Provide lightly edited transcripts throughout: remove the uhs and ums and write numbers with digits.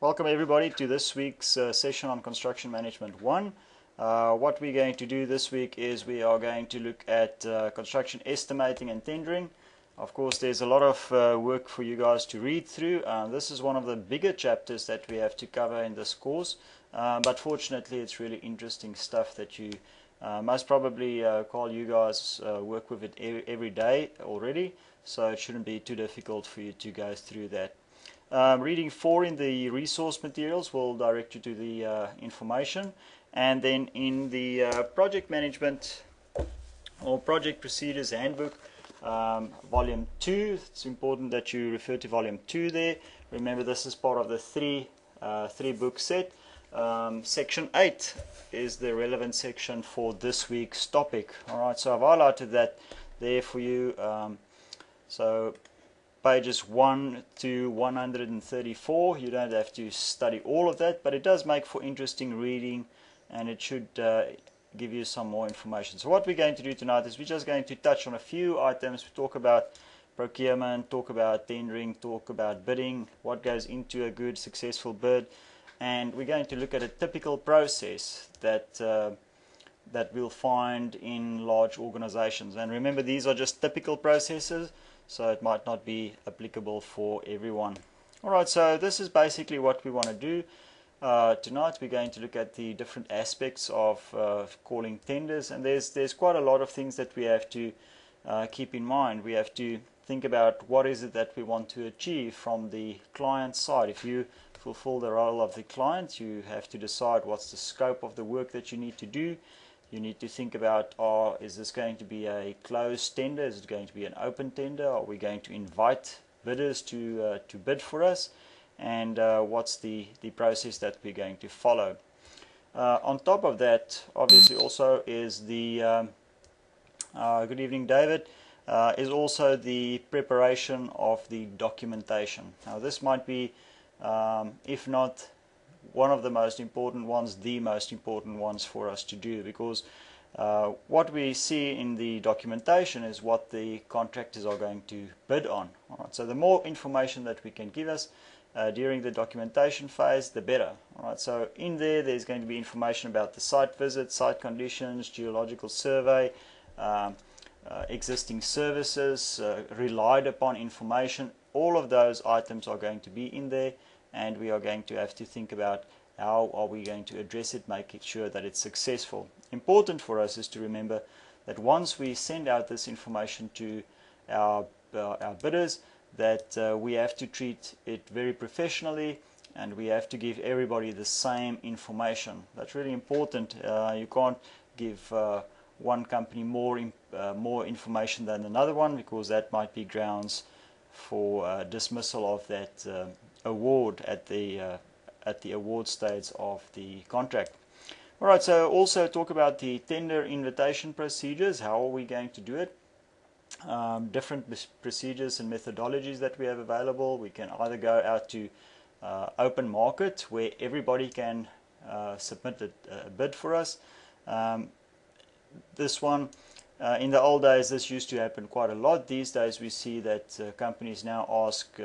Welcome everybody to this week's session on Construction Management 1. What we're going to do this week is we are going to look at construction estimating and tendering. Of course, there's a lot of work for you guys to read through. This is one of the bigger chapters that we have to cover in this course, but fortunately it's really interesting stuff that you most probably call you guys work with it every day already, so it shouldn't be too difficult for you to go through that. Reading 4 in the resource materials will direct you to the information, and then in the project management or project procedures handbook, volume 2, it's important that you refer to volume 2 there. Remember, this is part of the three book set. Section 8 is the relevant section for this week's topic. Alright, so I've highlighted that there for you. So pages 1 to 134, you don't have to study all of that, but it does make for interesting reading, and it should give you some more information. So what we're going to do tonight is we're just going to touch on a few items. We talk about procurement, talk about tendering, talk about bidding, what goes into a good successful bid, and we're going to look at a typical process that we'll find in large organizations. And remember, these are just typical processes, so it might not be applicable for everyone. Alright, so this is basically what we want to do. Tonight we're going to look at the different aspects of calling tenders, and there's quite a lot of things that we have to keep in mind. We have to think about what is it that we want to achieve from the client side. If you fulfill the role of the client, you have to decide what's the scope of the work that you need to do. You need to think about, is this going to be a closed tender? Is it going to be an open tender? Are we going to invite bidders to bid for us? And what's the process that we're going to follow? On top of that, obviously also is the, good evening David, is also the preparation of the documentation. Now this might be, if not one of the most important ones, the most important ones for us to do, because what we see in the documentation is what the contractors are going to bid on. Alright, so the more information that we can give us during the documentation phase, the better. Alright, so in there's going to be information about the site visit, site conditions, geological survey, existing services, relied upon information. All of those items are going to be in there, and we are going to have to think about how are we going to address it, making sure that it's successful. Important for us is to remember that once we send out this information to our bidders, that we have to treat it very professionally, and we have to give everybody the same information. That's really important. You can't give one company more information than another one, because that might be grounds for dismissal of that award at the award stage of the contract. Alright, so also talk about the tender invitation procedures. How are we going to do it? Different procedures and methodologies that we have available. We can either go out to open market, where everybody can submit a bid for us. This one, in the old days, this used to happen quite a lot. These days we see that companies now ask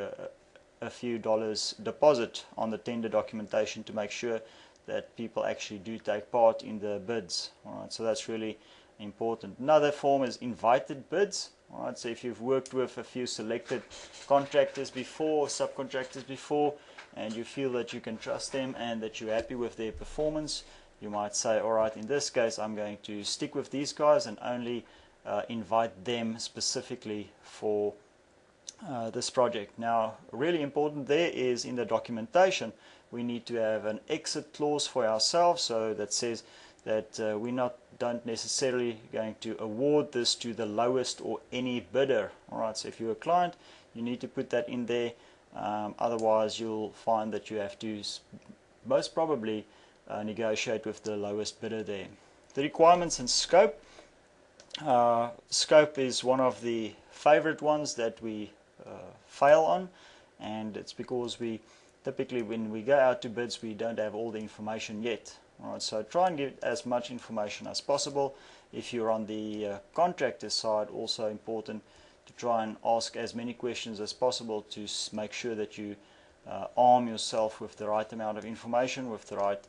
a few dollars deposit on the tender documentation to make sure that people actually do take part in the bids. Alright, so that's really important. Another form is invited bids. Alright, so if you've worked with a few selected contractors before, subcontractors before, and you feel that you can trust them and that you're happy with their performance, you might say, alright, in this case I'm going to stick with these guys and only invite them specifically for this project. Now, really important there is in the documentation, we need to have an exit clause for ourselves, so that says that we're don't necessarily going to award this to the lowest or any bidder. Alright, so if you're a client, you need to put that in there. Otherwise you'll find that you have to most probably negotiate with the lowest bidder there. The requirements and scope. Scope is one of the favorite ones that we fail on, and it's because we typically, when we go out to bids, we don't have all the information yet. Alright, so try and get as much information as possible. If you're on the contractor side, also important to try and ask as many questions as possible to make sure that you arm yourself with the right amount of information, with the right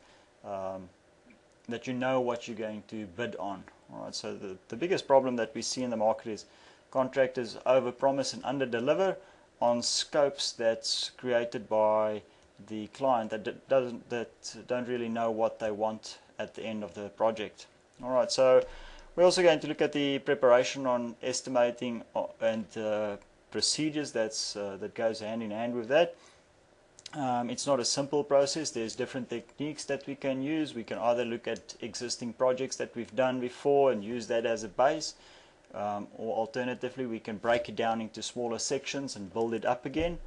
that you know what you're going to bid on. All right, so the biggest problem that we see in the market is contractors overpromise and underdeliver on scopes that's created by the client that don't really know what they want at the end of the project. All right, so we're also going to look at the preparation on estimating and procedures that goes hand in hand with that. It's not a simple process. There's different techniques that we can use. We can either look at existing projects that we've done before and use that as a base, or alternatively we can break it down into smaller sections and build it up again.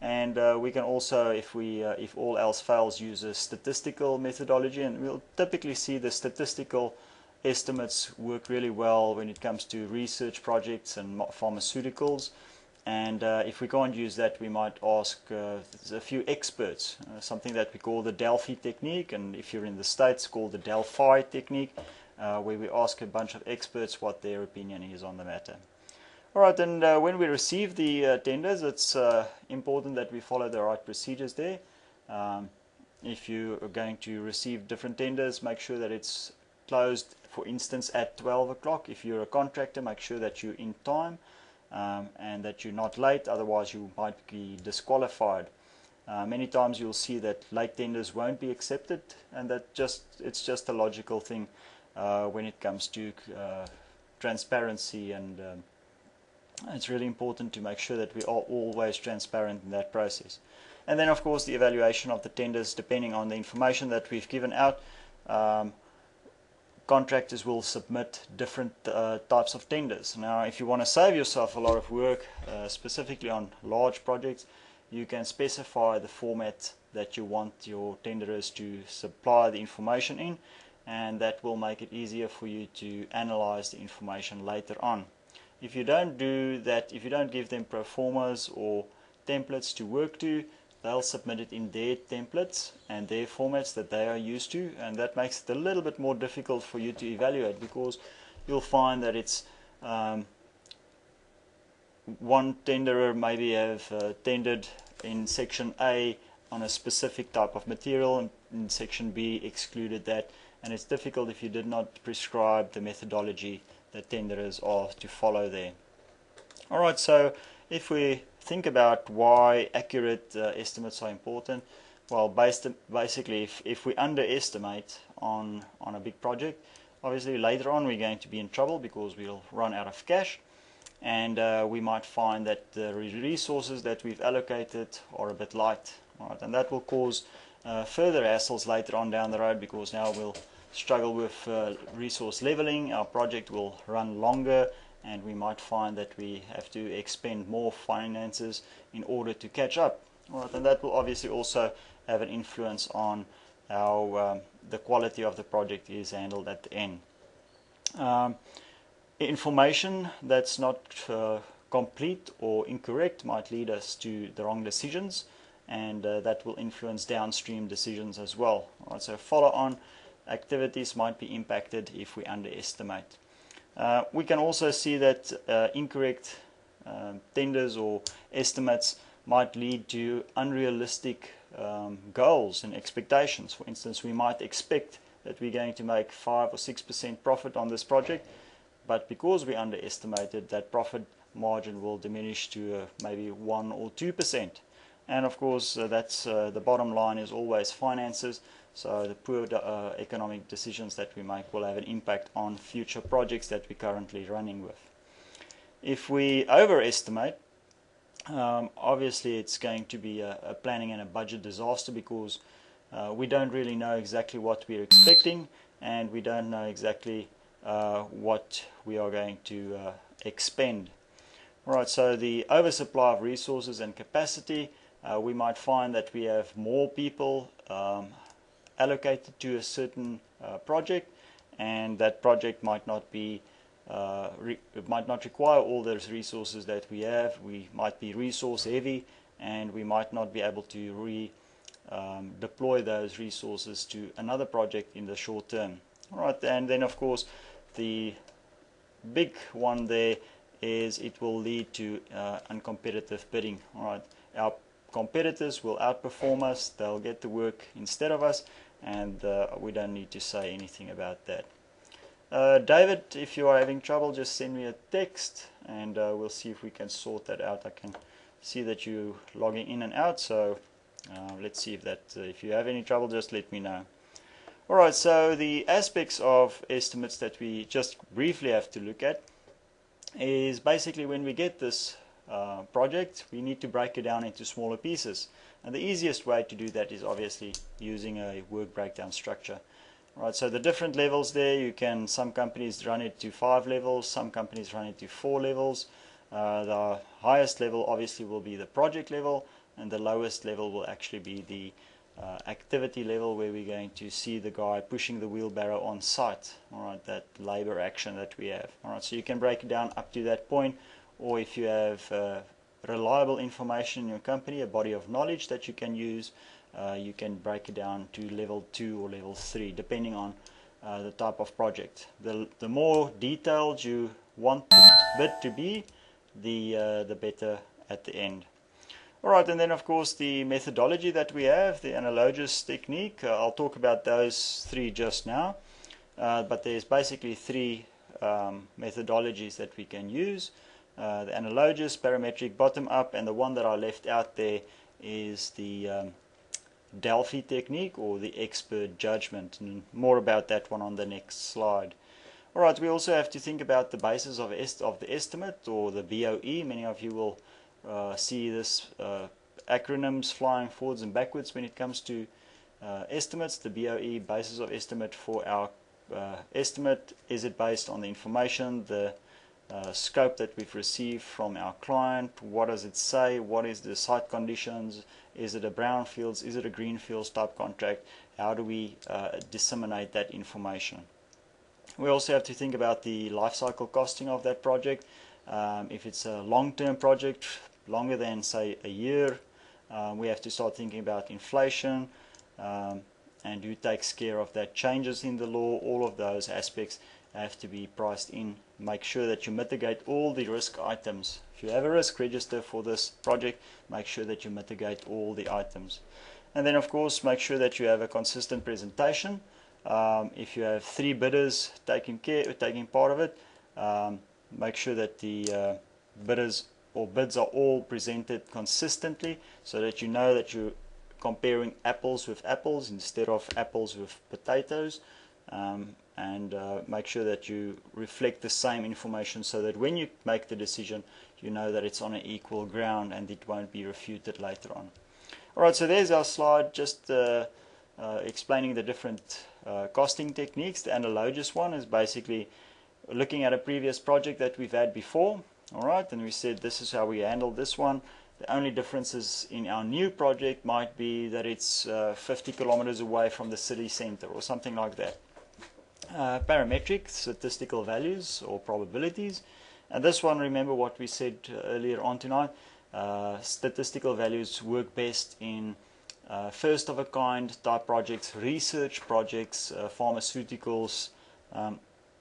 And we can also, if all else fails, use a statistical methodology, and we'll typically see the statistical estimates work really well when it comes to research projects and pharmaceuticals. And if we can't use that, we might ask a few experts, something that we call the Delphi technique, and if you're in the States, called the Delphi technique, where we ask a bunch of experts what their opinion is on the matter. Alright, and when we receive the tenders, it's important that we follow the right procedures there. If you are going to receive different tenders, make sure that it's closed, for instance, at 12 o'clock. If you're a contractor, make sure that you're in time. And that you're not late, otherwise you might be disqualified. Many times you'll see that late tenders won't be accepted, and it's just a logical thing when it comes to transparency, and it's really important to make sure that we are always transparent in that process. And then of course the evaluation of the tenders, depending on the information that we've given out. Contractors will submit different types of tenders. Now, if you want to save yourself a lot of work, specifically on large projects, you can specify the format that you want your tenderers to supply the information in, and that will make it easier for you to analyze the information later on. If you don't do that, if you don't give them pro formas or templates to work to, they'll submit it in their templates and their formats that they are used to, and that makes it a little bit more difficult for you to evaluate, because you'll find that it's one tenderer maybe have tendered in section A on a specific type of material, and in section B excluded that, and it's difficult if you did not prescribe the methodology that tenderers are to follow there. Alright, so if we think about why accurate estimates are important, well, basically if we underestimate on a big project, obviously later on we're going to be in trouble, because we'll run out of cash, and we might find that the resources that we've allocated are a bit light. Right? And that will cause further hassles later on down the road, because now we'll struggle with resource leveling, our project will run longer, and we might find that we have to expend more finances in order to catch up. Right, and that will obviously also have an influence on how the quality of the project is handled at the end. Information that's not complete or incorrect might lead us to the wrong decisions, and that will influence downstream decisions as well. Right, so follow-on activities might be impacted if we underestimate. We can also see that incorrect tenders or estimates might lead to unrealistic goals and expectations. For instance, we might expect that we're going to make 5 or 6% profit on this project, but because we underestimated, that profit margin will diminish to maybe 1 or 2%. And of course, that's the bottom line is always finances. So the poor economic decisions that we make will have an impact on future projects that we're currently running with. If we overestimate, obviously it's going to be a planning and a budget disaster, because we don't really know exactly what we're expecting, and we don't know exactly what we are going to expend. Right, so the oversupply of resources and capacity, we might find that we have more people allocated to a certain project, and that project might not be it might not require all those resources that we have. We might be resource heavy, and we might not be able to deploy those resources to another project in the short term. All right, and then of course the big one there is it will lead to uncompetitive bidding. All right, our competitors will outperform us, they'll get the work instead of us, and we don't need to say anything about that. David, if you are having trouble, just send me a text and we'll see if we can sort that out. I can see that you're logging in and out, so let's see if you have any trouble, just let me know. Alright, so the aspects of estimates that we just briefly have to look at is basically when we get this project, we need to break it down into smaller pieces. And the easiest way to do that is obviously using a work breakdown structure. Right, so the different levels there, some companies run it to 5 levels, some companies run it to 4 levels. The highest level obviously will be the project level, and the lowest level will actually be the activity level, where we're going to see the guy pushing the wheelbarrow on site. Alright, that labor action that we have. Alright, so you can break it down up to that point, or if you have reliable information in your company, a body of knowledge that you can use, you can break it down to level 2 or level 3, depending on the type of project. The more detailed you want the bit to be, the better at the end. Alright, and then of course the methodology that we have, the analogous technique, I'll talk about those 3 just now, but there's basically 3 methodologies that we can use. The analogous, parametric, bottom-up, and the one that I left out there is the Delphi technique, or the expert judgment, and more about that one on the next slide. Alright, we also have to think about the basis of the estimate, or the BOE. Many of you will see this acronyms flying forwards and backwards when it comes to estimates. The BOE, basis of estimate for our estimate. Is it based on the information, the scope that we've received from our client? What does it say? What is the site conditions? Is it a brownfields? Is it a greenfields type contract? How do we disseminate that information? We also have to think about the life cycle costing of that project. If it's a long-term project, longer than say a year, we have to start thinking about inflation and who takes care of that, changes in the law. All of those aspects have to be priced in. Make sure that you mitigate all the risk items. If you have a risk register for this project, make sure that you mitigate all the items. And then of course make sure that you have a consistent presentation. If you have 3 bidders taking part of it, make sure that the bids are all presented consistently, so that you know that you're comparing apples with apples instead of apples with potatoes. And make sure that you reflect the same information, so that when you make the decision, you know that it's on an equal ground and it won't be refuted later on. Alright, so there's our slide, just explaining the different costing techniques. The analogous one is basically looking at a previous project that we've had before. Alright, and we said this is how we handled this one. The only differences in our new project might be that it's 50 kilometers away from the city center or something like that. Parametric, statistical values or probabilities. And this one, remember what we said earlier on tonight, statistical values work best in first of a kind type projects, research projects, pharmaceuticals.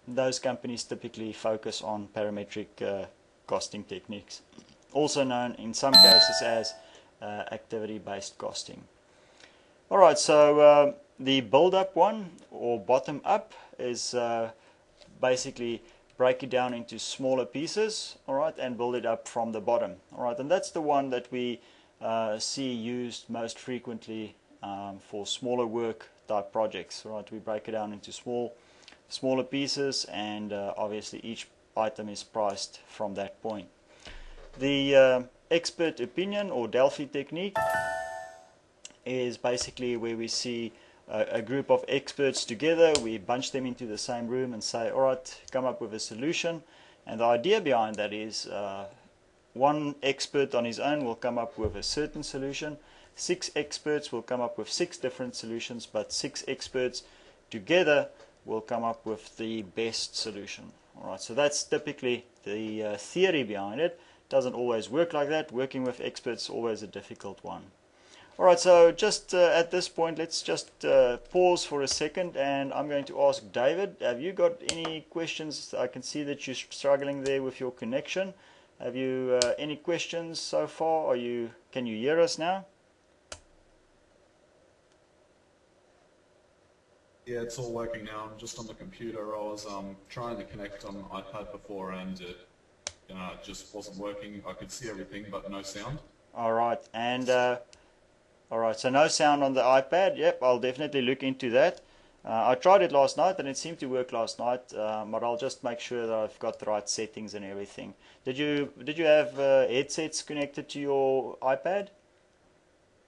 Those companies typically focus on parametric costing techniques, also known in some cases as activity-based costing. Alright, so the build-up one, or bottom-up, is basically break it down into smaller pieces, alright, and build it up from the bottom. Alright, and that's the one that we see used most frequently for smaller work type projects. Alright, we break it down into smaller pieces, and obviously each item is priced from that point. The expert opinion, or Delphi technique, is basically where we see a group of experts together. We bunch them into the same room and say, alright, come up with a solution. And the idea behind that is one expert on his own will come up with a certain solution, 6 experts will come up with 6 different solutions, but 6 experts together will come up with the best solution. Alright, so that's typically the theory behind it. Doesn't always work like that. Working with experts is always a difficult one. Alright, so just at this point, let's just pause for a second, and I'm going to ask David, have you got any questions? I can see that you're struggling there with your connection. Have you any questions so far? Can you hear us now? Yeah, it's all working now. I'm just on the computer. I was trying to connect on iPad before and it just wasn't working. I could see everything but no sound. All right, and all right, so no sound on the iPad. Yep, I'll definitely look into that. I tried it last night and it seemed to work last night, but I'll just make sure that I've got the right settings and everything. Did you have headsets connected to your iPad?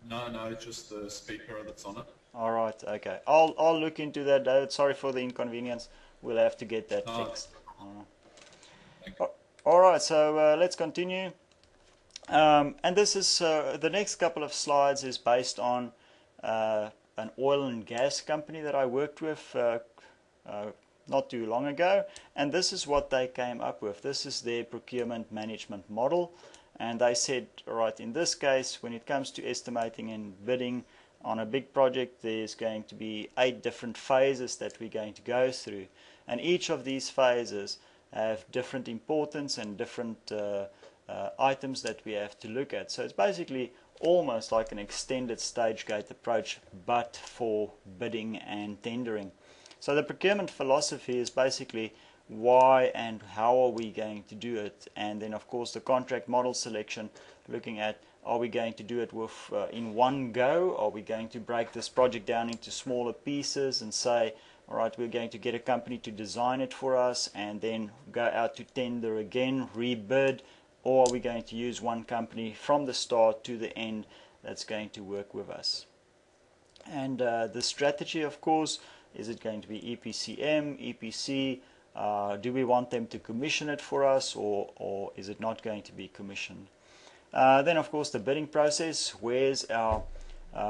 No, no, just the speaker that's on it. All right, okay. I'll look into that, David. Sorry for the inconvenience. We'll have to get that No, fixed. thank you. All right, so let's continue. And this is the next couple of slides is based on an oil and gas company that I worked with not too long ago, and this is what they came up with. This is their procurement management model, and they said, all right, in this case, when it comes to estimating and bidding on a big project, there's going to be 8 different phases that we're going to go through, and each of these phases have different importance and different items that we have to look at. So it's basically almost like an extended stage gate approach, but for bidding and tendering. So the procurement philosophy is basically why and how are we going to do it, and then of course the contract model selection, looking at are we going to do it with in one go, are we going to break this project down into smaller pieces and say, all right, we're going to get a company to design it for us and then go out to tender again, rebid, or are we going to use one company from the start to the end that's going to work with us? And the strategy, of course, is it going to be EPCM, EPC? Do we want them to commission it for us, or is it not going to be commissioned? Then, of course, the bidding process. Where's our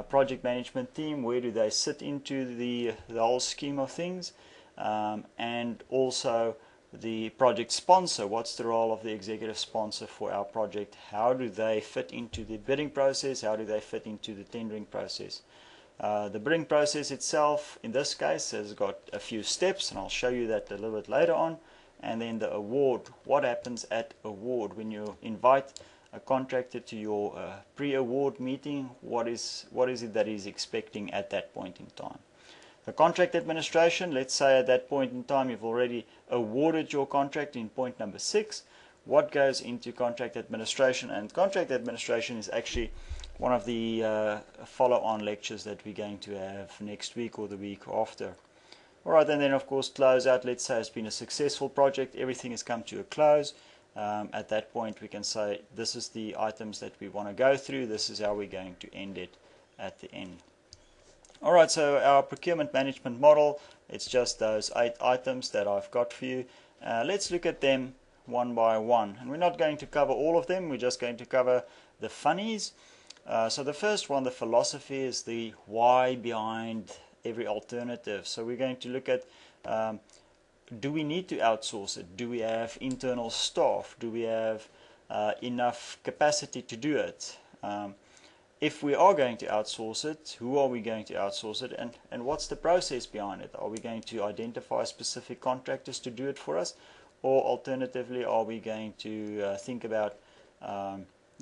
project management team? Where do they sit into the whole scheme of things? And also the project sponsor. What's the role of the executive sponsor for our project? How do they fit into the bidding process? How do they fit into the tendering process? The bidding process itself, in this case, has got a few steps, and I'll show you that a little bit later on. And then the award. What happens at award when you invite a contractor to your pre-award meeting? What is it that he's expecting at that point in time? The contract administration, let's say at that point in time you've already awarded your contract in point number 6. What goes into contract administration? And contract administration is actually one of the follow-on lectures that we're going to have next week or the week after. Alright, and then of course close out. Let's say it's been a successful project, everything has come to a close. At that point we can say this is the items that we want to go through, this is how we're going to end it at the end. Alright, so our procurement management model, it's just those 8 items that I've got for you. Let's look at them one by one. And we're not going to cover all of them, we're just going to cover the funnies. So the first one, the philosophy, is the why behind every alternative. So we're going to look at do we need to outsource it? Do we have internal staff? Do we have enough capacity to do it? If we are going to outsource it, who are we going to outsource it, and what's the process behind it? Are we going to identify specific contractors to do it for us, or alternatively are we going to think about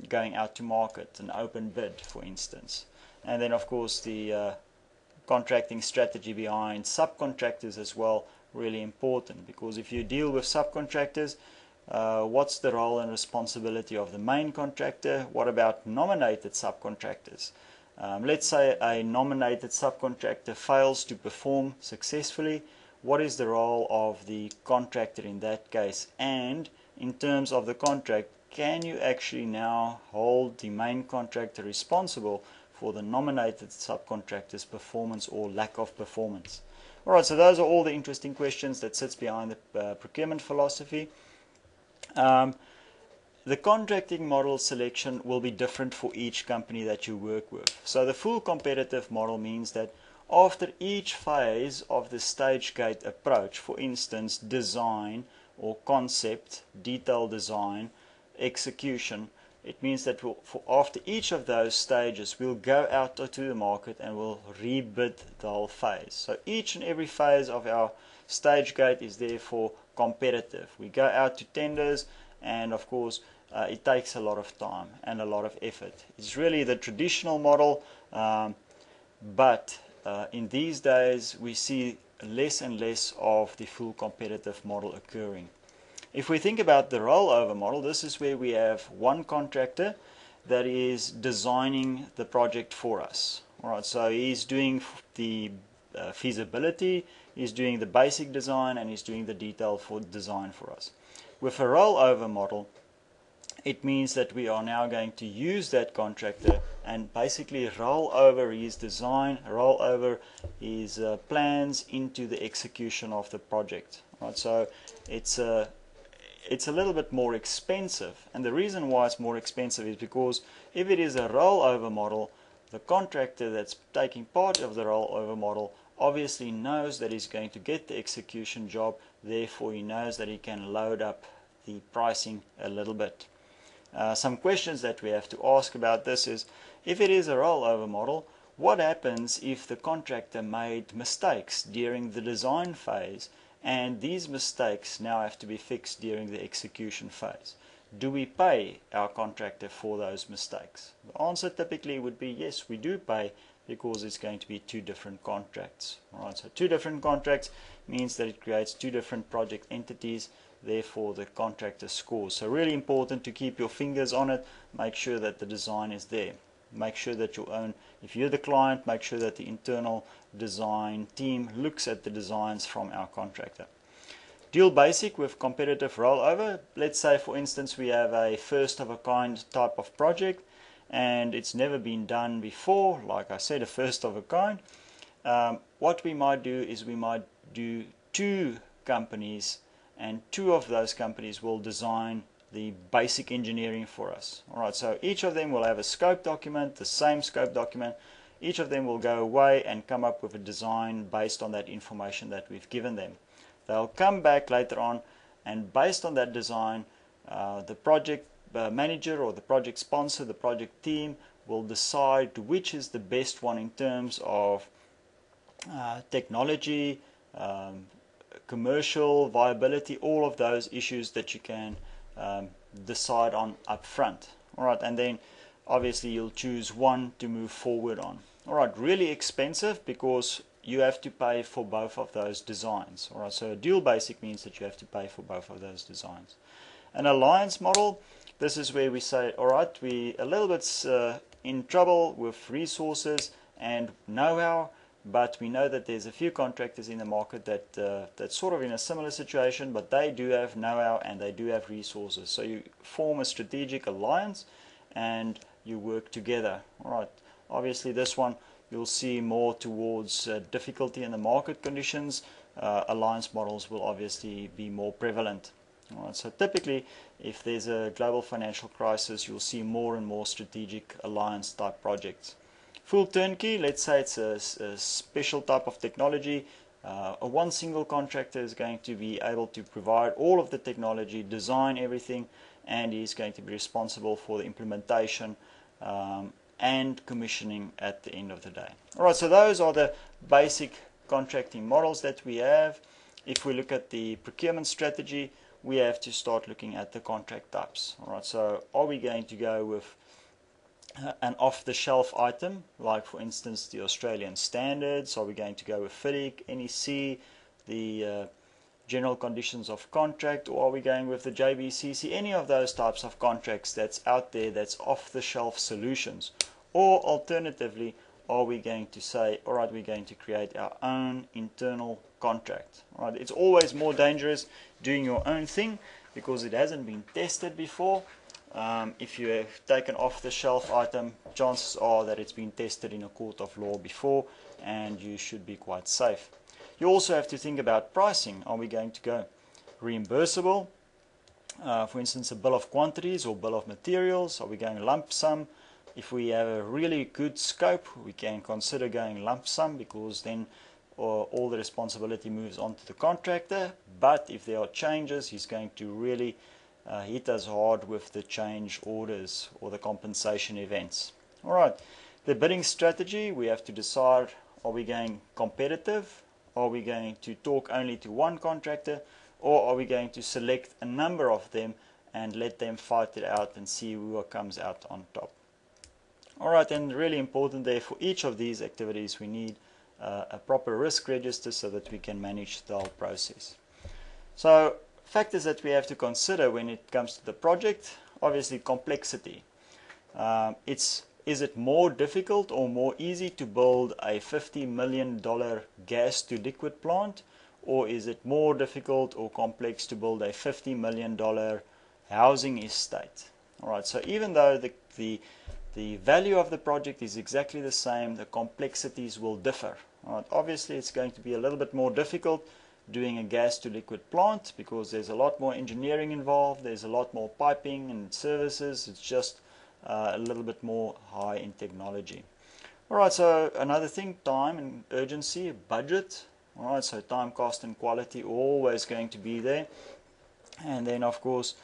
going out to market, an open bid for instance? And then of course the contracting strategy behind subcontractors as well, really important, because if you deal with subcontractors, what's the role and responsibility of the main contractor? What about nominated subcontractors? Let's say a nominated subcontractor fails to perform successfully. What is the role of the contractor in that case? And in terms of the contract, can you actually now hold the main contractor responsible for the nominated subcontractor's performance or lack of performance? Alright, so those are all the interesting questions that sits behind the procurement philosophy. The contracting model selection will be different for each company that you work with. So the full competitive model means that after each phase of the stage gate approach, for instance design or concept, detail design, execution, it means that after each of those stages we'll go out to the market and we'll rebid the whole phase. So each and every phase of our stage gate is therefore competitive. We go out to tenders, and of course it takes a lot of time and a lot of effort. It's really the traditional model, but in these days we see less and less of the full competitive model occurring. If we think about the rollover model, this is where we have one contractor that is designing the project for us. All right, so he's doing the feasibility, he's doing the basic design, and he's doing the detail for design for us. With a rollover model, it means that we are now going to use that contractor and basically roll over his design, roll over his plans into the execution of the project. Right? So it's a little bit more expensive, and the reason why it's more expensive is because if it is a rollover model, the contractor that's taking part of the rollover model obviously knows that he's going to get the execution job, therefore he knows that he can load up the pricing a little bit. Some questions that we have to ask about this is, if it is a rollover model, what happens if the contractor made mistakes during the design phase and these mistakes now have to be fixed during the execution phase? Do we pay our contractor for those mistakes? The answer typically would be yes, we do pay, because it's going to be two different contracts. Alright, so two different contracts means that it creates two different project entities, therefore the contractor scores. So really important to keep your fingers on it, make sure that the design is there. Make sure that your own, if you're the client, make sure that the internal design team looks at the designs from our contractor. Dual basic with competitive rollover. Let's say for instance we have a first of a kind type of project and it's never been done before, like I said, a first of a kind. What we might do is we might do two companies, and two of those companies will design the basic engineering for us. Alright, so each of them will have a scope document, the same scope document. Each of them will go away and come up with a design based on that information that we've given them. They'll come back later on, and based on that design, the project manager or the project sponsor, the project team, will decide which is the best one in terms of technology, commercial viability, all of those issues that you can decide on up front. Alright, and then obviously you'll choose one to move forward on. Alright, really expensive because you have to pay for both of those designs. Alright, so a dual basic means that you have to pay for both of those designs. An alliance model, this is where we say, alright, we a little bit in trouble with resources and know-how, but we know that there's a few contractors in the market that's sort of in a similar situation, but they do have know-how and they do have resources. So you form a strategic alliance and you work together. Alright, obviously this one you'll see more towards difficulty in the market conditions. Alliance models will obviously be more prevalent. Alright, so typically if there's a global financial crisis, you'll see more and more strategic alliance type projects. Full turnkey, let's say it's a special type of technology. One single contractor is going to be able to provide all of the technology, design everything, and he's going to be responsible for the implementation and commissioning at the end of the day. Alright, so those are the basic contracting models that we have. If we look at the procurement strategy, we have to start looking at the contract types. Alright, so are we going to go with an off-the-shelf item, like for instance the Australian standards? Are we going to go with FIDIC, NEC, the general conditions of contract, or are we going with the JBCC, any of those types of contracts that's out there that's off-the-shelf solutions? Or alternatively, are we going to say, alright, we're going to create our own internal contract? Alright, it's always more dangerous doing your own thing because it hasn't been tested before. If you have taken off-the-shelf item, chances are that it's been tested in a court of law before and you should be quite safe. You also have to think about pricing. Are we going to go reimbursable? For instance, a bill of quantities or bill of materials. Are we going lump sum? If we have a really good scope, we can consider going lump sum because then all the responsibility moves on to the contractor. But if there are changes, he's going to really hit us hard with the change orders or the compensation events. Alright, the bidding strategy, we have to decide, are we going competitive? Are we going to talk only to one contractor? Or are we going to select a number of them and let them fight it out and see who comes out on top. Alright, and really important there, for each of these activities we need a proper risk register so that we can manage the whole process. So factors that we have to consider when it comes to the project: obviously complexity. Is it more difficult or more easy to build a $50 million gas to liquid plant, or is it more difficult or complex to build a $50 million housing estate? Alright, so even though the value of the project is exactly the same, the complexities will differ. Alright, obviously it's going to be a little bit more difficult doing a gas to liquid plant because there's a lot more engineering involved, there's a lot more piping and services. It's just a little bit more high in technology. Alright, so another thing, time and urgency, budget. Alright, so time, cost and quality always going to be there. And then of course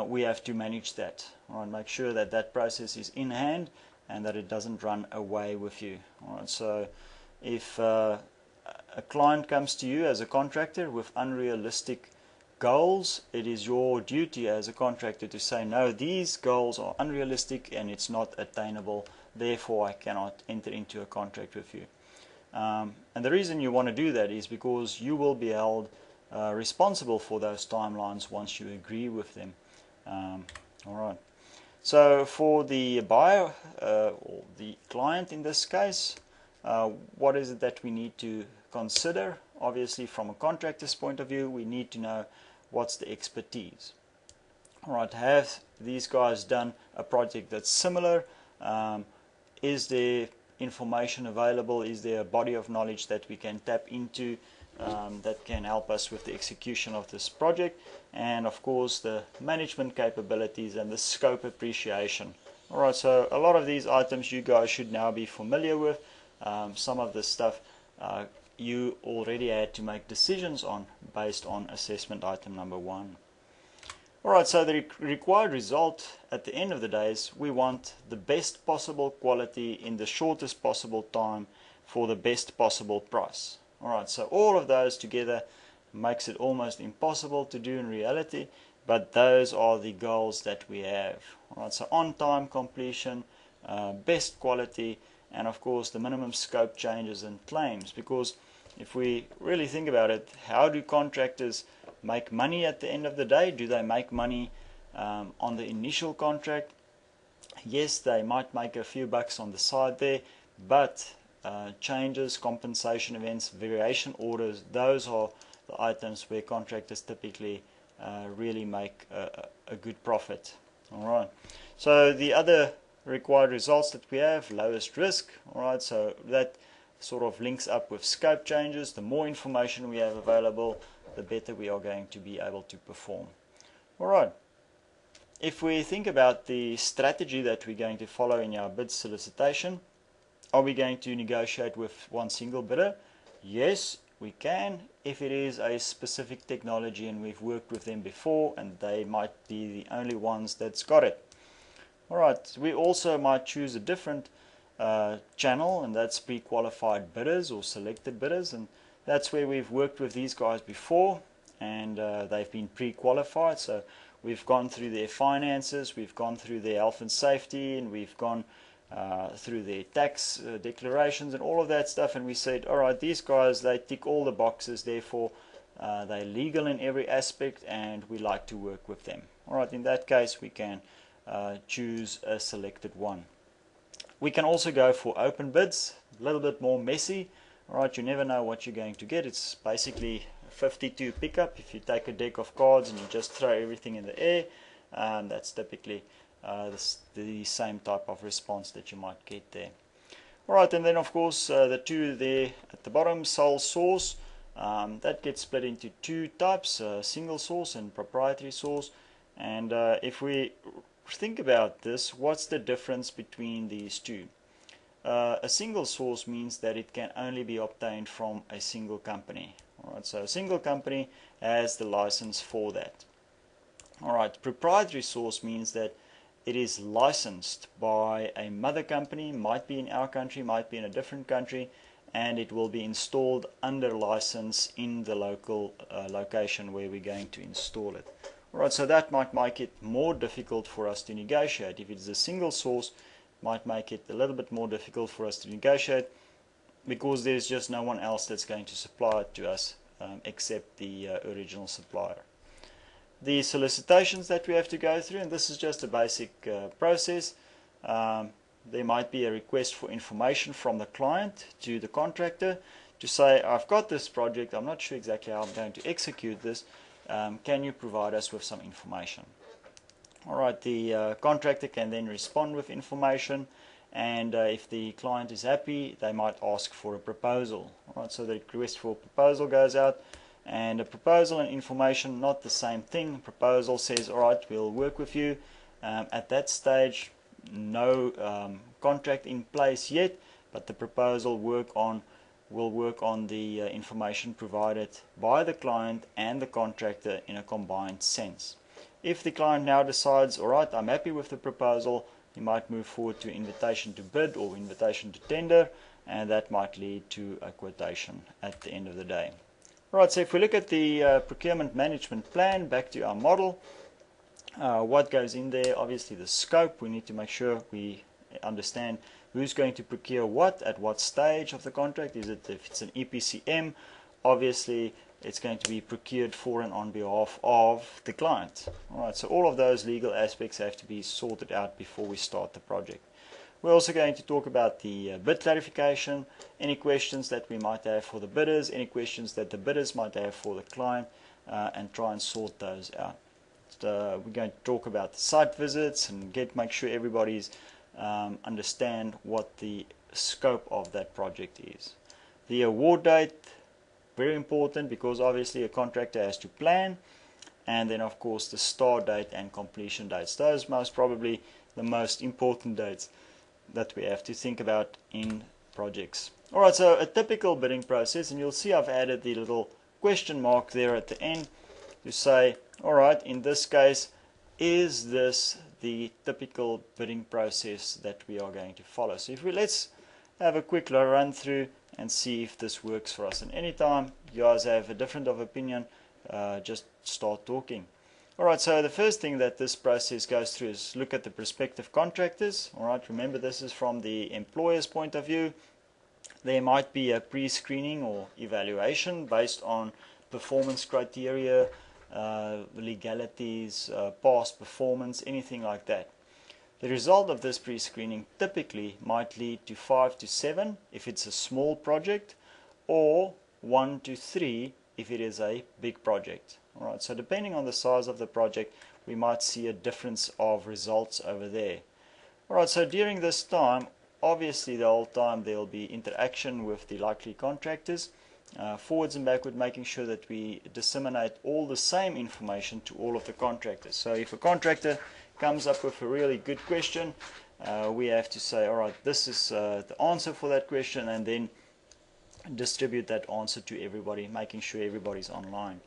we have to manage that. Alright, make sure that that process is in hand and that it doesn't run away with you. Alright, so if a client comes to you as a contractor with unrealistic goals, it is your duty as a contractor to say, no, these goals are unrealistic and it's not attainable, therefore I cannot enter into a contract with you. And the reason you want to do that is because you will be held responsible for those timelines once you agree with them. Alright, so for the buyer or the client in this case, what is it that we need to consider? Obviously from a contractor's point of view, we need to know what's the expertise. Alright, have these guys done a project that's similar? Is there information available? Is there a body of knowledge that we can tap into that can help us with the execution of this project? And of course the management capabilities and the scope appreciation. Alright, so a lot of these items you guys should now be familiar with. Some of this stuff you already had to make decisions on based on assessment item number 1. Alright, so the required result at the end of the day is we want the best possible quality in the shortest possible time for the best possible price. Alright, so all of those together makes it almost impossible to do in reality, but those are the goals that we have. Alright, so on time completion, best quality, and of course the minimum scope changes and claims. Because if we really think about it, how do contractors make money at the end of the day? Do they make money on the initial contract? Yes, they might make a few bucks on the side there, but changes, compensation events, variation orders, those are the items where contractors typically really make a good profit. Alright, so the other required results that we have: lowest risk. Alright, so that sort of links up with scope changes. The more information we have available, the better we are going to be able to perform. Alright, if we think about the strategy that we're going to follow in our bid solicitation, are we going to negotiate with one single bidder? Yes, we can, if it is a specific technology and we've worked with them before and they might be the only ones that's got it. Alright, we also might choose a different channel, and that's pre-qualified bidders or selected bidders, and that's where we've worked with these guys before and they've been pre-qualified. So we've gone through their finances, we've gone through their health and safety, and we've gone through their tax declarations and all of that stuff, and we said, alright, these guys, they tick all the boxes, therefore they're legal in every aspect and we like to work with them. Alright, in that case we can choose a selected one. We can also go for open bids, a little bit more messy. Alright, you never know what you're going to get. It's basically a 52 pickup. If you take a deck of cards and you just throw everything in the air, that's typically the same type of response that you might get there. Alright, and then of course the two there at the bottom, sole source, that gets split into two types, single source and proprietary source. And if we think about this, what's the difference between these two? A single source means that it can only be obtained from a single company. Alright, so a single company has the license for that. Alright, proprietary source means that it is licensed by a mother company, might be in our country, might be in a different country, and it will be installed under license in the local location where we're going to install it. Alright, so that might make it more difficult for us to negotiate. If it's a single source, it might make it a little bit more difficult for us to negotiate because there's just no one else that's going to supply it to us except the original supplier. The solicitations that we have to go through, and this is just a basic process. There might be a request for information from the client to the contractor to say, I've got this project, I'm not sure exactly how I'm going to execute this, can you provide us with some information? Alright, the contractor can then respond with information, and if the client is happy, they might ask for a proposal. Alright, so the request for a proposal goes out, and a proposal and information, not the same thing. Proposal says, alright, we'll work with you. At that stage, no contract in place yet, but the proposal will work on the information provided by the client and the contractor in a combined sense. If the client now decides, alright, I'm happy with the proposal, you might move forward to invitation to bid or invitation to tender, and that might lead to a quotation at the end of the day. Alright, so if we look at the procurement management plan, back to our model, what goes in there? Obviously the scope. We need to make sure we understand who's going to procure what at what stage of the contract. If it's an EPCM, obviously it's going to be procured for and on behalf of the client. Alright, so all of those legal aspects have to be sorted out before we start the project. We're also going to talk about the bid clarification, any questions that we might have for the bidders, any questions that the bidders might have for the client, and try and sort those out. We're going to talk about the site visits and make sure everybody's understand what the scope of that project is. The award date, very important, because obviously a contractor has to plan, and then of course the start date and completion dates. Those most probably the most important dates that we have to think about in projects. Alright, so a typical bidding process, and you'll see I've added the little question mark there at the end to say, alright, in this case, is this the typical bidding process that we are going to follow? So let's have a quick run through and see if this works for us. And anytime you guys have a different opinion, just start talking. Alright, so the first thing that this process goes through is look at the prospective contractors. Alright, remember this is from the employer's point of view. There might be a pre-screening or evaluation based on performance criteria, legalities, past performance, anything like that. The result of this pre-screening typically might lead to 5 to 7 if it's a small project, or 1 to 3 if it is a big project. Alright, so depending on the size of the project, we might see a difference of results over there. Alright, so during this time, obviously the whole time there will be interaction with the likely contractors, forwards and backward, making sure that we disseminate all the same information to all of the contractors. So if a contractor comes up with a really good question, we have to say, alright, this is the answer for that question, and then distribute that answer to everybody, making sure everybody's online.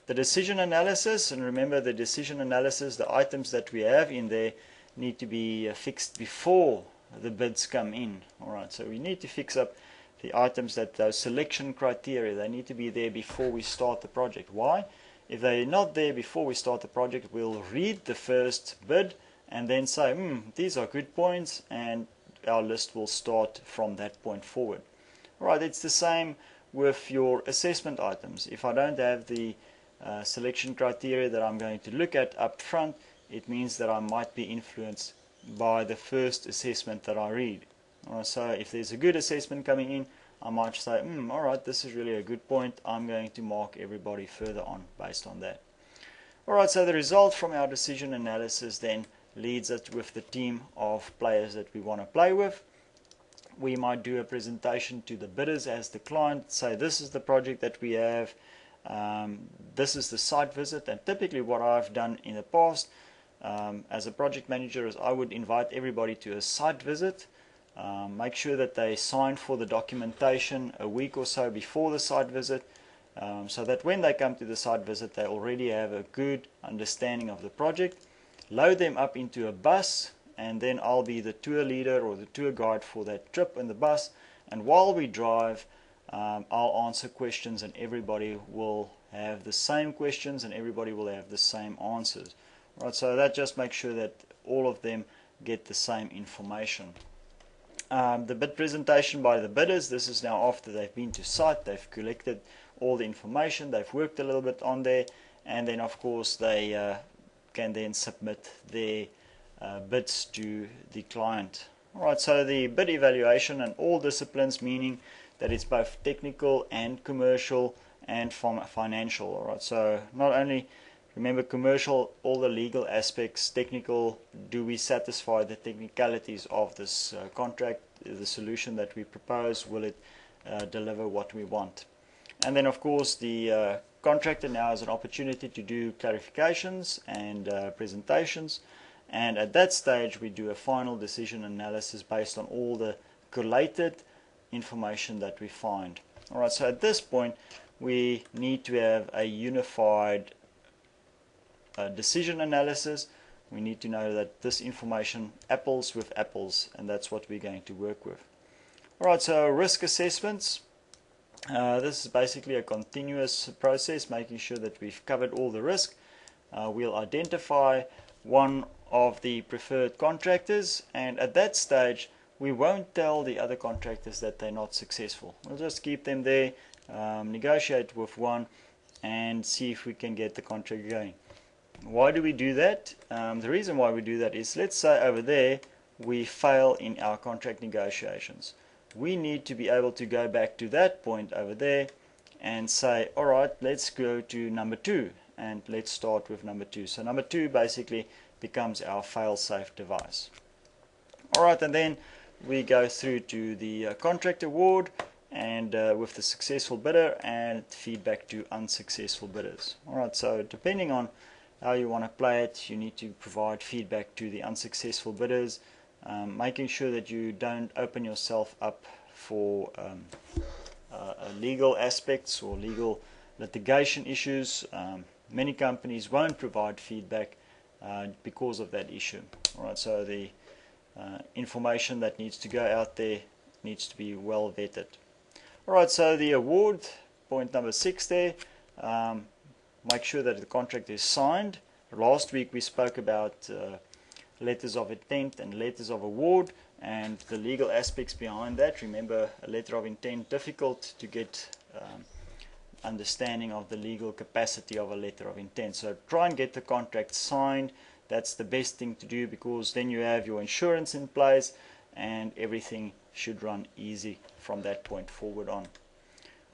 The decision analysis, and remember the decision analysis, the items that we have in there need to be fixed before the bids come in. Alright, so we need to fix up the items, that those selection criteria, they need to be there before we start the project. Why? If they're not there before we start the project, we'll read the first bid and then say, these are good points, and our list will start from that point forward. Alright, it's the same with your assessment items. If I don't have the selection criteria that I'm going to look at up front, it means that I might be influenced by the first assessment that I read. So if there's a good assessment coming in, I might say, alright, this is really a good point, I'm going to mark everybody further on based on that. Alright, so the result from our decision analysis then leads us with the team of players that we want to play with. We might do a presentation to the bidders as the client, say this is the project that we have, this is the site visit, and typically what I've done in the past as a project manager is I would invite everybody to a site visit, make sure that they sign for the documentation a week or so before the site visit, so that when they come to the site visit they already have a good understanding of the project. Load them up into a bus, and then I'll be the tour leader or the tour guide for that trip in the bus, and while we drive I'll answer questions and everybody will have the same questions and everybody will have the same answers. Right, so that just makes sure that all of them get the same information. The bid presentation by the bidders, this is now after they've been to site, they've collected all the information, they've worked a little bit on there, and then of course they can then submit their bids to the client. Alright, so the bid evaluation and all disciplines, meaning that it's both technical and commercial and financial. Alright, so not only remember commercial, all the legal aspects, technical, do we satisfy the technicalities of this contract, the solution that we propose, will it deliver what we want? And then of course the contractor now has an opportunity to do clarifications and presentations, and at that stage we do a final decision analysis based on all the collated information that we find. Alright, so at this point we need to have a unified decision analysis. We need to know that this information apples with apples, and that's what we're going to work with. Alright, so risk assessments. This is basically a continuous process, making sure that we've covered all the risk. We'll identify one of the preferred contractors, and at that stage we won't tell the other contractors that they're not successful. We'll just keep them there, negotiate with one, and see if we can get the contract going. Why do we do that? The reason why we do that is, let's say over there we fail in our contract negotiations. We need to be able to go back to that point over there and say, alright, let's go to number 2 and let's start with number 2. So number 2 basically becomes our fail-safe device. Alright, and then we go through to the contract award, and with the successful bidder, and feedback to unsuccessful bidders. Alright, so depending on how you want to play it, you need to provide feedback to the unsuccessful bidders, making sure that you don't open yourself up for legal aspects or legal litigation issues. Many companies won't provide feedback because of that issue. Alright, so the information that needs to go out there needs to be well vetted. Alright, so the award, point number 6 there. Make sure that the contract is signed. Last week we spoke about letters of intent and letters of award and the legal aspects behind that. Remember, a letter of intent, difficult to get understanding of the legal capacity of a letter of intent. So try and get the contract signed. That's the best thing to do, because then you have your insurance in place and everything should run easy from that point forward on.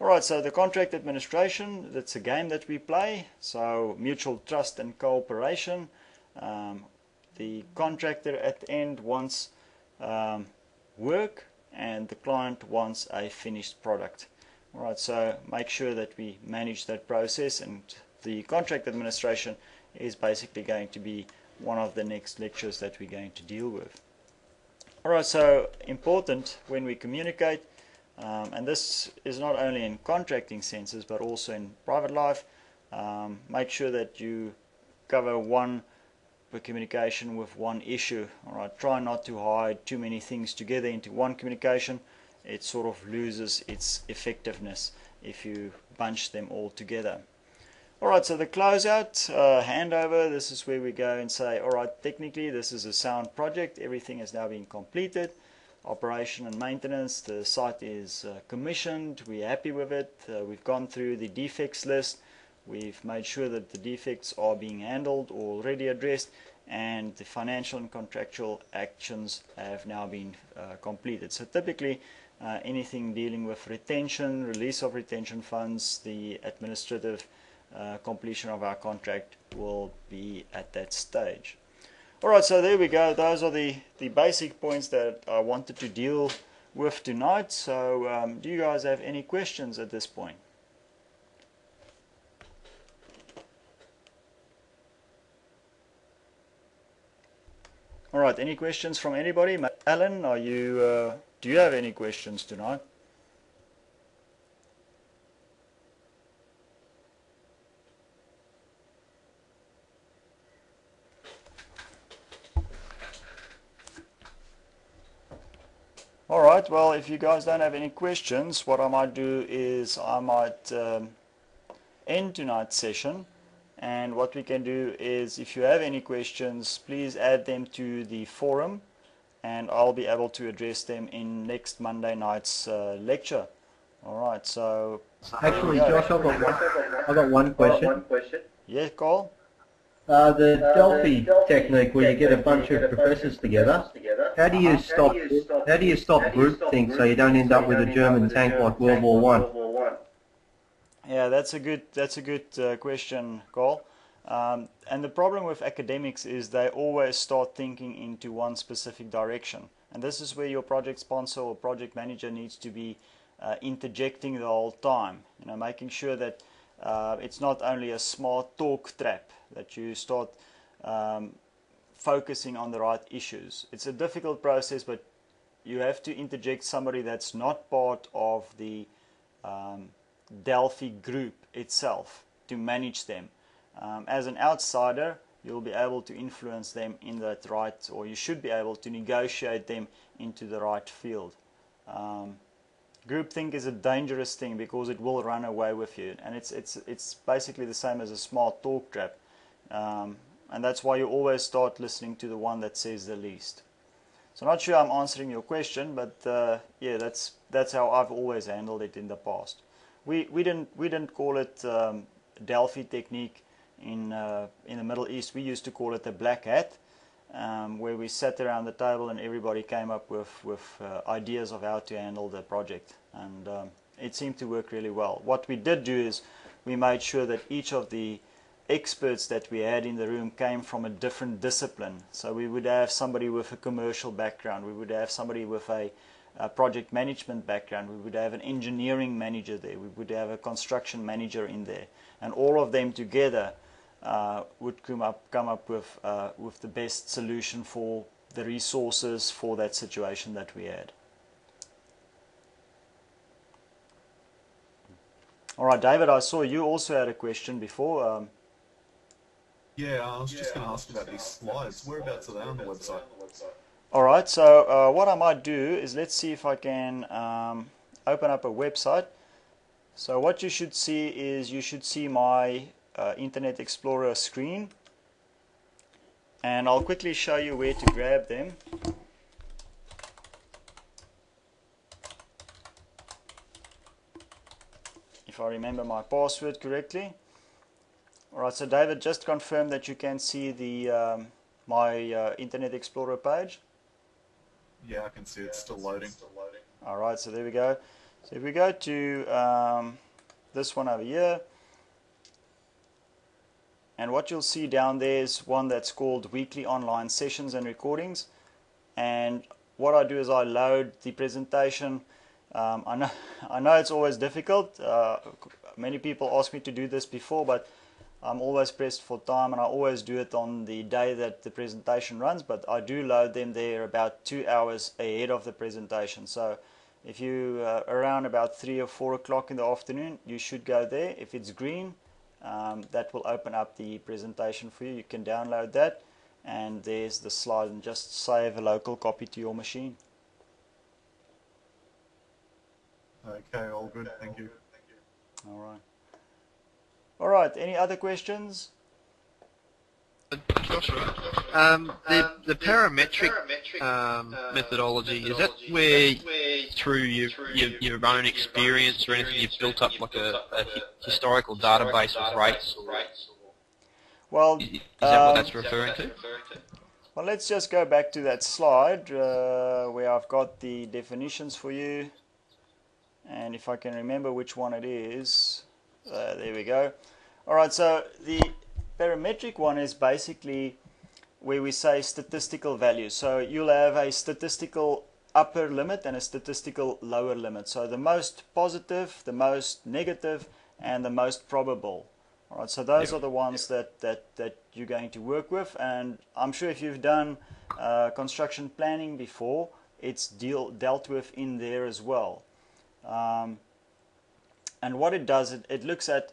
Alright, so the contract administration, that's a game that we play. So mutual trust and cooperation. The contractor at the end wants work and the client wants a finished product. Alright, so make sure that we manage that process, and the contract administration is basically going to be one of the next lectures that we're going to deal with. Alright, so important when we communicate, and this is not only in contracting senses but also in private life, make sure that you cover one communication with one issue. Alright, try not to hide too many things together into one communication. It sort of loses its effectiveness if you bunch them all together. Alright, so the closeout, handover, this is where we go and say, alright, technically this is a sound project, everything has now been completed. Operation and maintenance, the site is commissioned, we're happy with it, we've gone through the defects list, we've made sure that the defects are being handled or already addressed, and the financial and contractual actions have now been completed. So typically anything dealing with retention, release of retention funds, the administrative completion of our contract will be at that stage. Alright, so there we go. Those are the basic points that I wanted to deal with tonight. So do you guys have any questions at this point? Alright, any questions from anybody? Alan, are you, do you have any questions tonight? Alright, well, if you guys don't have any questions, what I might do is I might end tonight's session. And what we can do is, if you have any questions, please add them to the forum, and I'll be able to address them in next Monday night's lecture. Alright, so Actually, Josh, I've got one question. Yeah, Carl? The Delphi technique, where you get a bunch of professors together, how do you stop groupthink so you don't end up with a German tank like World War One? Yeah, that's a good question, Carl. And the problem with academics is they always start thinking into one specific direction, and this is where your project sponsor or project manager needs to be interjecting the whole time. You know, making sure that it's not only a smart talk trap, that you start focusing on the right issues. It's a difficult process, but you have to interject somebody that's not part of the Delphi group itself to manage them. As an outsider, you'll be able to influence them in that right, or you should be able to negotiate them into the right field. Groupthink is a dangerous thing because it will run away with you, and it's basically the same as a smart talk trap, and that's why you always start listening to the one that says the least. So I'm not sure I'm answering your question, but yeah, that's how I've always handled it in the past. We didn't call it Delphi technique in the Middle East. We used to call it the black hat, where we sat around the table and everybody came up with ideas of how to handle the project, and it seemed to work really well. What we did do is we made sure that each of the experts that we had in the room came from a different discipline. So we would have somebody with a commercial background, we would have somebody with a project management background, we would have an engineering manager there, we would have a construction manager in there, and all of them together would come up with the best solution for the resources for that situation that we had. All right, David, I saw you also had a question before. Yeah, I was just going to ask about these slides. Whereabouts are they on the website? All right, so what I might do is, let's see if I can open up a website. So what you should see is, you should see my Internet Explorer screen, and I'll quickly show you where to grab them. If I remember my password correctly. Alright, so David, just confirm that you can see the my Internet Explorer page. Yeah, I can see it's still loading. Alright, so there we go. So if we go to this one over here, and what you'll see down there is one that's called Weekly Online Sessions and Recordings. And what I do is I load the presentation. I know it's always difficult. Many people asked me to do this before, but I'm always pressed for time, and I always do it on the day that the presentation runs, but I do load them there about 2 hours ahead of the presentation. So if you around about 3 or 4 o'clock in the afternoon, you should go there. If it's green, that will open up the presentation for you. You can download that, and there's the slide, and just save a local copy to your machine. Okay, all good, thank you. Alright. Alright, any other questions? Joshua, the parametric methodology, is that where, through your own experience or anything, you've built up like a historical database of rates? Well, Is that what that's referring to? Well, let's just go back to that slide where I've got the definitions for you, and if I can remember which one it is, there we go. Alright, so the parametric one is basically where we say statistical values. So you'll have a statistical upper limit and a statistical lower limit. So the most positive, the most negative, and the most probable. Alright, so those are the ones that you're going to work with, and I'm sure if you've done construction planning before, it's dealt with in there as well. And what it does, it looks at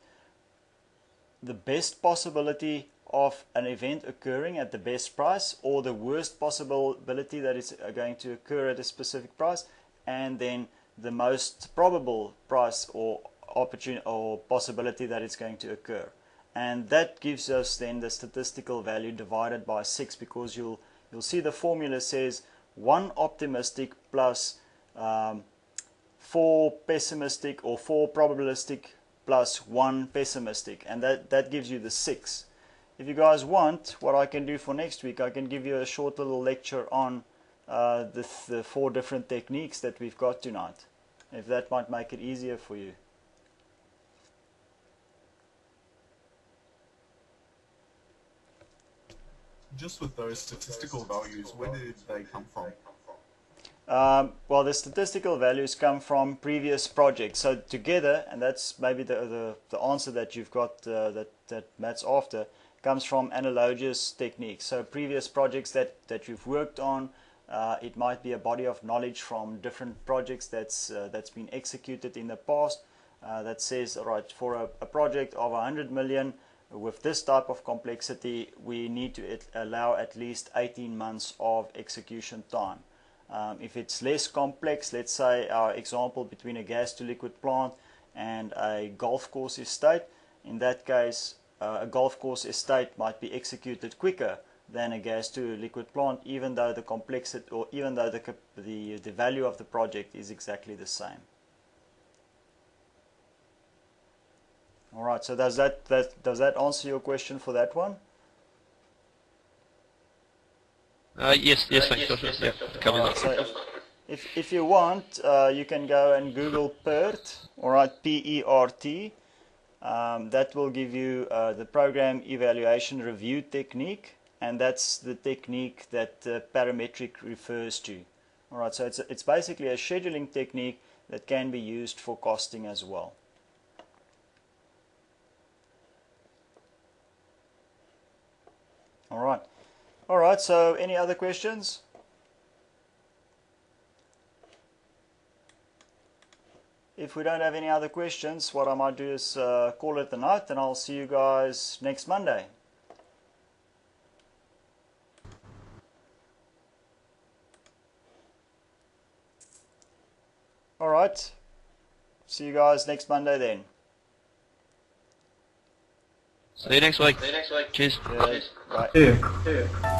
the best possibility of an event occurring at the best price, or the worst possibility that it's going to occur at a specific price, and then the most probable price or opportunity or possibility that it's going to occur. And that gives us then the statistical value divided by 6, because you'll see the formula says 1 optimistic plus 4 pessimistic, or 4 probabilistic plus 1 pessimistic, and that gives you the 6. If you guys want, what I can do for next week, I can give you a short little lecture on the 4 different techniques that we've got tonight, if that might make it easier for you. Just with those statistical values, where did they come from? Well, the statistical values come from previous projects. So together, and that's maybe the answer that you've got, that Matt's after, comes from analogous techniques. So previous projects that you've worked on, it might be a body of knowledge from different projects that's been executed in the past, that says, all right, for a project of 100 million, with this type of complexity, we need to allow at least 18 months of execution time. If it's less complex, let's say our example between a gas to liquid plant and a golf course estate, in that case a golf course estate might be executed quicker than a gas to liquid plant, even though the complexity, or even though the value of the project is exactly the same. Alright, so does that answer your question for that one? Yes, thanks, Joshua. Yeah, covers that. So if you want, you can go and Google PERT, alright, P-E-R-T. That will give you the program evaluation review technique, and that's the technique that parametric refers to. Alright, so it's basically a scheduling technique that can be used for costing as well. Alright, so any other questions? If we don't have any other questions, what I might do is call it a night, and I'll see you guys next Monday. Alright, see you guys next Monday then. See you next week. Cheers. Yeah, bye. Yeah.